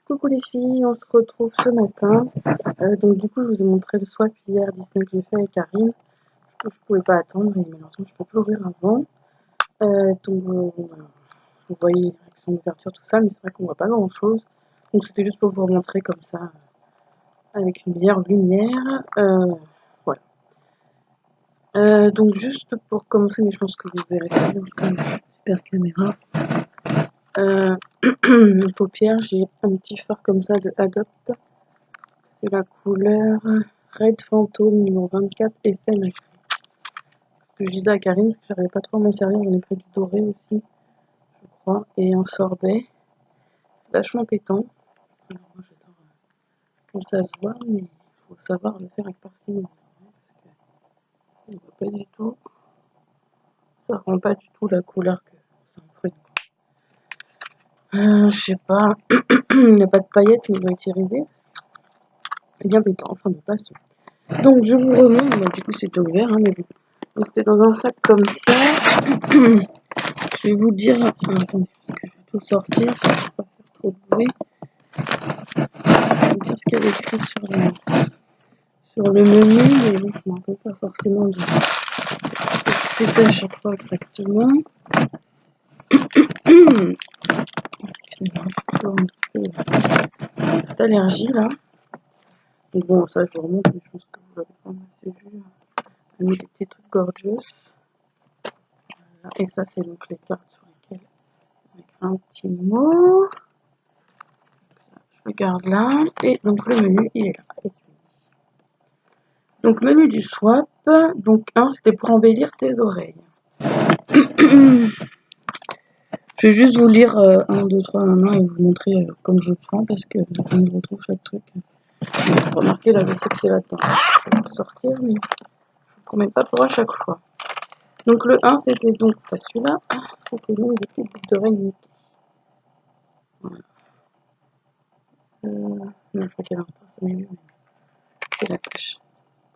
Coucou les filles, on se retrouve ce matin. Donc du coup, je vous ai montré le swap hier Disney que j'ai fait avec Karine. Parce que je pouvais pas attendre et malheureusement, je peux plus ouvrir avant. Voilà. Vous voyez avec son ouverture, tout ça, mais c'est vrai qu'on voit pas grand chose. Donc c'était juste pour vous montrer comme ça, avec une meilleure lumière. Voilà. Donc juste pour commencer, mais je pense que vous verrez très bien parce que super caméra. Mes paupières, j'ai un petit fard comme ça de Adopt. C'est la couleur Red Phantom numéro 24 effet nacré. Ce que je disais à Karine, c'est que j'arrivais pas trop à m'en servir. J'en ai pris du doré aussi, je crois, et un sorbet. C'est vachement pétant. Alors moi j'adore quand ça se voit, mais il faut savoir le faire avec parcimonie. Parce que on voit pas du tout. Ça rend pas du tout la couleur que ça en ferait. Je sais pas. Il n'y a pas de paillettes mais il va utiliser. C'est bien pétant, enfin bon, passons. Donc je vous remonte, bah, du coup c'était ouvert, hein, mais bon. Donc c'était dans un sac comme ça. Je vais vous dire, attendez, parce que je vais tout sortir, ça ne va pas faire trop de bruit. Je vais vous dire ce qu'il y avait écrit sur le menu, mais bon, je ne me rappelle pas forcément de ce que c'était à chaque fois exactement. Excusez-moi, je suis toujours un petit peu d'allergie là. Donc bon, ça je vous remonte, mais je pense que vous l'avez pas assez vu. Elle met des petits trucs gorgeous. Voilà. Et ça, c'est donc les cartes sur lesquelles on écrit un petit mot. Je regarde là. Et donc le menu, il est là. Donc menu du swap. Donc 1, c'était pour embellir tes oreilles. Je vais juste vous lire 1, 2, 3, 1, 1 et vous montrer comme je prends parce que comme je retrouve chaque truc. Remarquez là, je sais que c'est là-dedans. Je vais le sortir, mais je ne vous promets pas pour à chaque fois. Donc le 1, c'était donc pas celui-là. C'était donc des petites boucles d'oreilles Mickey. Voilà. Non, je crois qu'il y a l'instant, c'est mieux. C'est la cache.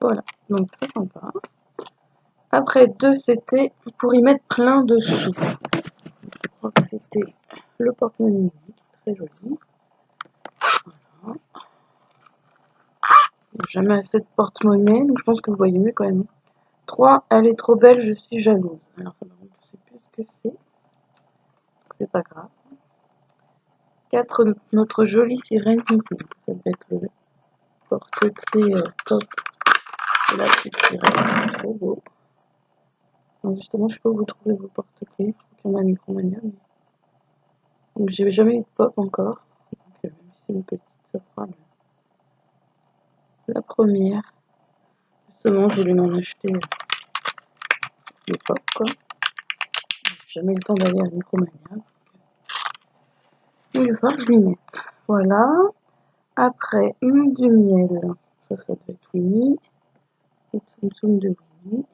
Voilà, donc très sympa. Après 2, c'était pour y mettre plein de sous. Je crois que c'était le porte-monnaie, très joli. Voilà. Jamais assez de porte-monnaie, donc je pense que vous voyez mieux quand même. 3, elle est trop belle, je suis jalouse. Alors ça, je sais plus ce que c'est. C'est pas grave. 4, notre jolie sirène. Ça doit être le porte-clés top de la petite sirène. Trop beau. Donc justement, je sais pas où vous trouvez vos porte-clés. Je crois qu'il y en a à Micromania. Mais... donc j'ai jamais eu de pop encore. Donc même si c'est une petite, ça fera la première. Justement, je voulais m'en acheter des pop quoi. J'ai jamais eu le temps d'aller à Micromania. Il va falloir que je m'y mette. Voilà. Après, une de miel. Ça doit être Winnie. Une Tsum de Winnie.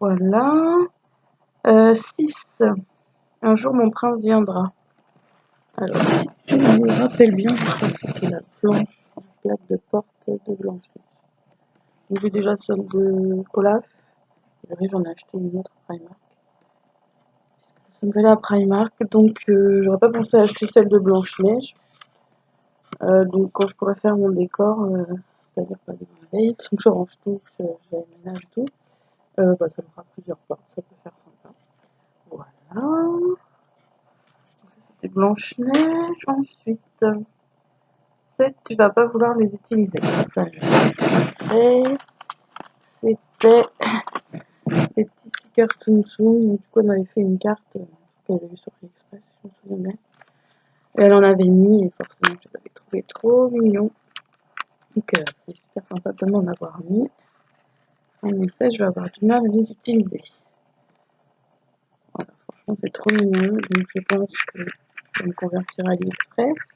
Voilà. 6. Un jour, mon prince viendra. Alors, si je me rappelle bien, je crois que c'était la blanche, la plaque de porte de blanche. Donc, j'ai déjà celle de Olaf. Et après, j'en ai acheté une autre à Primark. Nous sommes allés à Primark, donc j'aurais pas pensé à acheter celle de Blanche-Neige. Donc, quand je pourrais faire mon décor, c'est-à-dire pas des veilles, donc je range tout, j'aménage tout, bah, ça me fera plusieurs portes, ça peut faire sympa. Voilà. C'était Blanche-Neige. Ensuite, 7, tu vas pas vouloir les utiliser. Ça, je sais ce que c'est. C'était des petits stickers Tsum Tsum. Du coup, elle m'avait fait une carte qu'elle avait vue sur AliExpress, je me souviens bien. Et elle en avait mis, et forcément, je l'avais trouvé trop mignon. Donc, c'est super sympa de m'en avoir mis. En effet, je vais avoir du mal à les utiliser. Voilà, franchement, c'est trop mignon. Donc, je pense que je vais me convertir à AliExpress.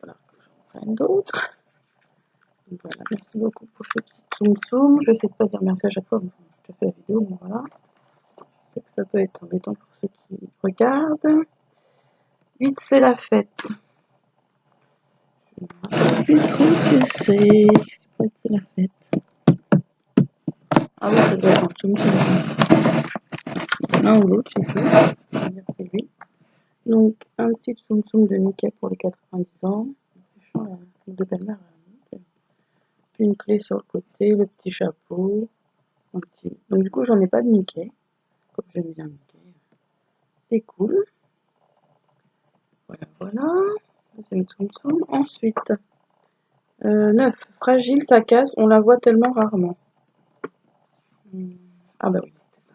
Voilà, que j'en prenne d'autres. Donc voilà, merci beaucoup pour ces petits Tsum Tsum. Je sais pas dire merci à chaque fois, je te fais la vidéo, mais voilà. Je sais que ça peut être embêtant pour ceux qui regardent. 8, c'est la fête. Je ne me rappelle plus trop ce que c'est. Qu'est-ce qui peut être c'est la fête? Ah oui, ça doit être un Tsum Tsum. L'un ou l'autre, je sais plus. Je vais dire que c'est lui. Donc, un petit tsum tsum de Mickey pour les 90 ans. C'est chiant, la de belle-mère. Une clé sur le côté, le petit chapeau. Un petit... Donc, du coup, j'en ai pas de Mickey. Comme j'aime bien Mickey. C'est cool. Voilà, voilà. Deuxième tsum tsum. Ensuite, 9. Fragile, ça casse, on la voit tellement rarement. Ah bah oui, c'était ça.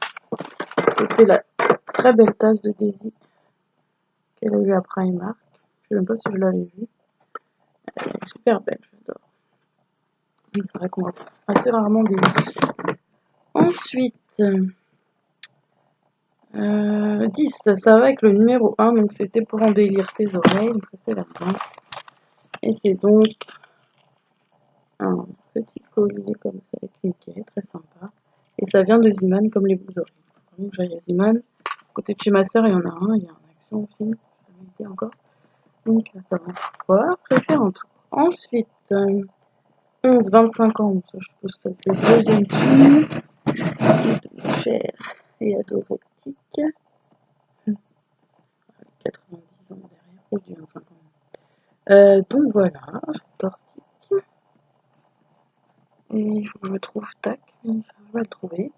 C'était la très belle tasse de Daisy qu'elle a eue à Primark. Je sais même pas si je l'avais vue. Elle est super belle, j'adore. C'est vrai qu'on voit assez rarement Daisy. Ensuite, 10, ça va avec le numéro 1, donc c'était pour embellir tes oreilles, donc ça c'est la fin. Et c'est donc un petit collier comme ça avec Mickey, très sympa. Et ça vient de Ziman comme les boules d'oreilles. Donc j'aille à Ziman. À côté de chez ma soeur, il y en a un, il y a un Action aussi, j'avais été encore. Donc ça va voir, je vais faire un tour. Ensuite, 11, 25 ans, ça je pense que c'est le deuxième tour. Cher et adoroptique. 90 ans derrière, je dis 25 ans. Donc voilà, j'adore. Et il faut que je me trouve tac, je vais le trouver.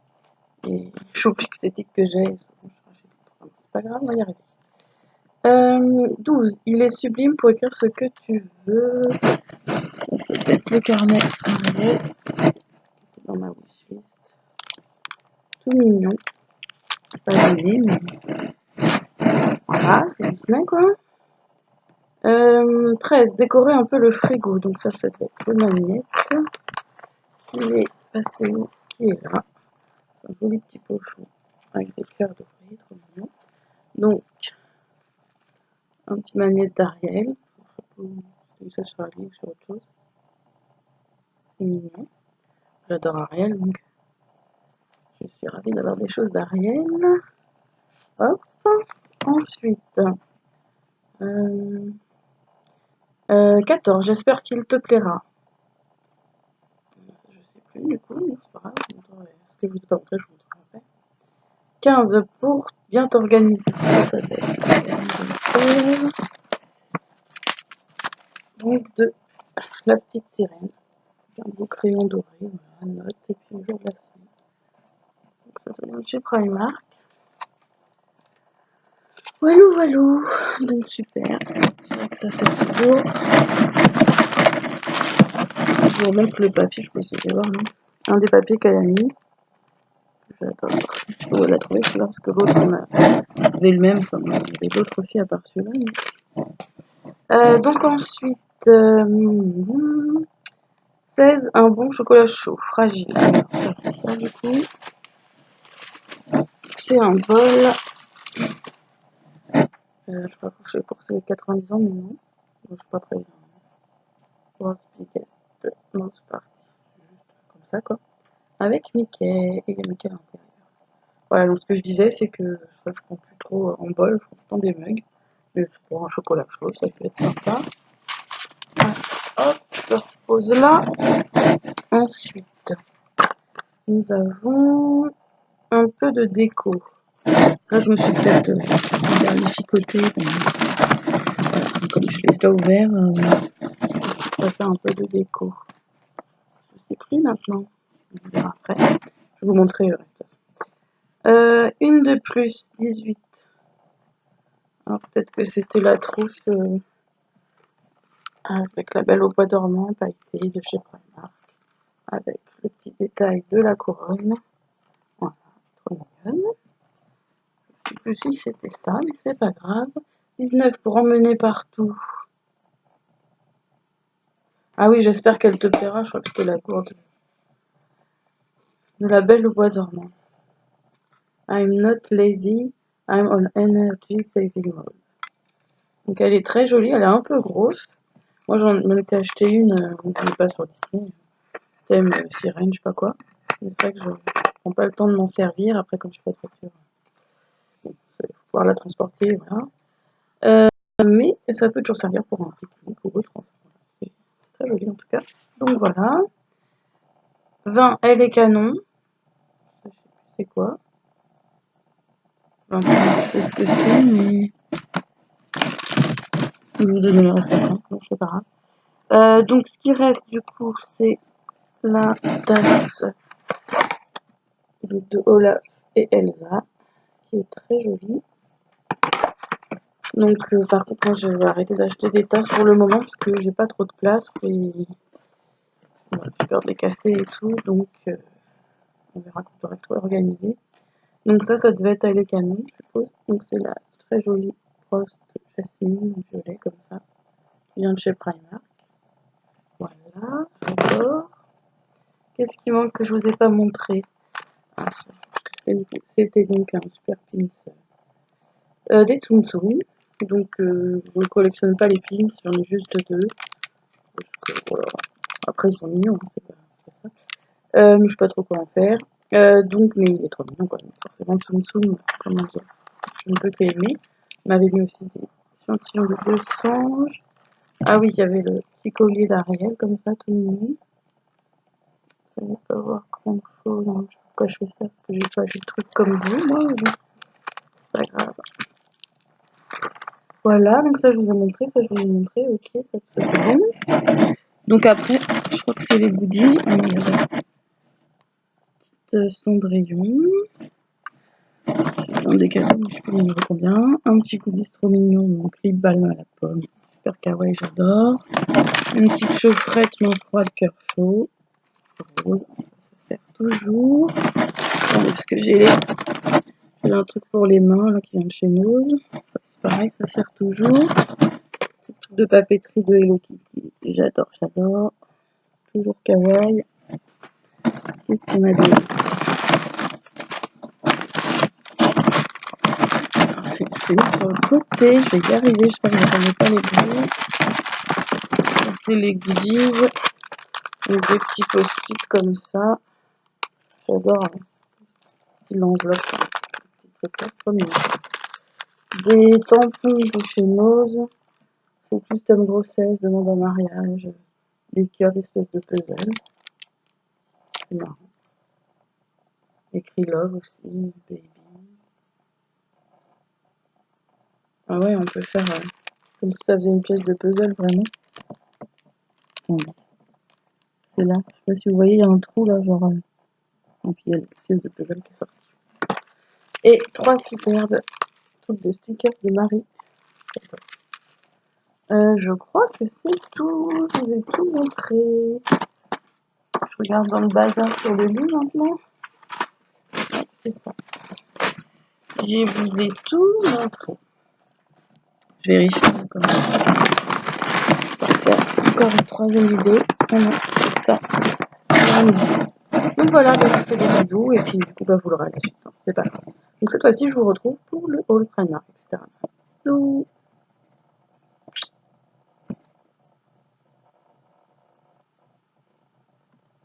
Et j'oublie que c'est tic que j'ai, c'est pas grave, on va y arriver. 12, il est sublime pour écrire ce que tu veux. Ça c'est peut-être le carnet Ariel dans ma wishlist. Tout mignon. Pas donné, mais voilà, c'est Disney quoi. 13, décorer un peu le frigo. Donc ça doit être le magnète. Qui est passé où? Qui est là. Un joli petit pochon avec des cœurs dorés, trop mignon. Donc, un petit magnète d'Ariel. Je sais pas ça sur la ligne ou sur autre chose. C'est mignon. J'adore Ariel, donc je suis ravie d'avoir des choses d'Ariel. Hop. Ensuite, 14, j'espère qu'il te plaira. Je sais plus du coup, mais c'est pas grave. Ce que je vous ai pas montré, je vous montrerai après. 15, pour bien t'organiser. Ça va être donc de la petite sirène. Un beau crayon doré, voilà, note, et puis le jour de la semaine. Donc ça vient de chez Primark. Walou walou, donc super. C'est vrai que ça sert toujours. Je vous remontre le papier, je peux essayer de voir. Un des papiers qu'elle a mis. J'adore. Je peux la trouver celui-là parce que l'autre on avait le même, enfin il y avait d'autres aussi à part celui-là. Donc ensuite, 16, un bon chocolat chaud, fragile. Alors ça c'est ça du coup. C'est un bol. Je sais pas, je sais pour ses 90 ans, mais non. Je suis pas prévenue. Non, c'est parti. Juste comme ça, quoi. Avec Mickey. Et il y a Mickey à l'intérieur. Voilà, donc ce que je disais, c'est que je prends plus trop en bol, je prends tout le temps des mugs. Mais pour un chocolat chaud, ça peut être sympa. Hop, je repose là. Ensuite, nous avons un peu de déco. Là, je me suis peut-être verlificoté. Comme je l'ai déjà ouvert, je vais faire un peu de déco. Je sais plus maintenant. On verra après. Je vais vous montrer le reste. Une de plus, 18. Alors peut-être que c'était la trousse avec la belle au bois dormant pailletée de chez Primark. Avec le petit détail de la couronne. Voilà, trop mignonne. Je sais plus si c'était ça, mais c'est pas grave. 19 pour emmener partout. Ah oui, j'espère qu'elle te plaira. Je crois que c'était la gourde de la belle au bois dormant. I'm not lazy, I'm on energy saving mode. Donc elle est très jolie, elle est un peu grosse. Moi j'en étais acheté une, on ne pas sur Disney. Thème sirène, je sais pas quoi. Mais c'est vrai que je prends pas le temps de m'en servir. Après, comme je suis pas de voiture, bon, il faut pouvoir la transporter, voilà. Mais ça peut toujours servir pour un pique-nique ou autre. C'est très joli en tout cas. Donc voilà. 20, elle est canon. Je sais plus c'est quoi. 21, je sais ce que c'est, mais Je vais vous donner le reste après, donc c'est pas grave. Donc ce qui reste du coup, c'est la tasse de Olaf et Elsa, qui est très jolie. Donc par contre, moi je vais arrêter d'acheter des tasses pour le moment parce que j'ai pas trop de place et voilà, j'ai peur de les casser et tout, donc on verra quand j'aurai tout organisé. Donc ça devait être à l'écanon, je suppose. Donc c'est la très jolie Frost Jasmine violet comme ça, qui vient de chez Primark. Voilà, j'adore. Qu'est-ce qui manque que je vous ai pas montré? Ah, c'était donc un super pins des Tsum Tsum. Donc je ne collectionne pas les pins, j'en ai juste deux. Parce que, voilà. Après ils sont mignons, hein, c'est pas ça. Mais je sais pas trop quoi en faire. Donc, mais il est trop mignon quoi. Forcément Tsum Tsum, comment dire, je ne peux qu'aimer. On avait mis aussi des échantillons de deux singes. Ah oui, il y avait le petit collier d'Ariel comme ça, tout mignon. Ça ne pas voir grand chose, hein. Je sais pas pourquoi je fais ça, parce que j'ai pas des trucs comme vous, moi, mais c'est pas grave. Voilà, donc ça je vous ai montré, ça je vous ai montré, ok, ça c'est bon. Donc après, je crois que c'est les goodies. Ah non, il y a la petite Cendrillon. C'est un des cadeaux, mais je sais plus le numéro combien. Un petit goodies trop mignon, donc lip balm à la pomme. Super kawaii, j'adore. Une petite chaufferette main froide, cœur chaud. Rose, ça sert toujours. Parce que j'ai un truc pour les mains là qui vient de chez Nose. Ça c'est pareil, ça sert toujours. Petit truc de papeterie de Hello Kitty. J'adore, j'adore. Toujours kawaii. Qu'est-ce qu'on a d'autre? C'est mis sur le côté, je vais y arriver, j'espère que je n'entendais pas les bruits. Ça c'est les goodies. Des petits post-it comme ça. J'adore. L'enveloppe. Petit truc là, des tampons de chez Nose. C'est plus thème grossesse, demande en mariage. Des cœurs d'espèces de puzzle. C'est marrant. Écrit love aussi, baby. Ah ouais, on peut faire comme si ça faisait une pièce de puzzle vraiment. C'est là. Je sais pas si vous voyez, il y a un trou là, genre. Et puis il y a la pièce de puzzle qui est sortie. Et 3 superbes trucs de stickers de Marie. Je crois que c'est tout. Je vous ai tout montré. Je regarde dans le bazar sur le lit maintenant. Ouais, c'est ça. Je vous ai tout montré. Je vérifie encore. Je vais faire encore une troisième vidéo. Ah non, ça. Donc voilà, je vous fais des bisous et puis du coup, vous l'aurez à la suite. C'est pas grave. Donc cette fois-ci, je vous retrouve pour le haul Primark, etc. Bisous.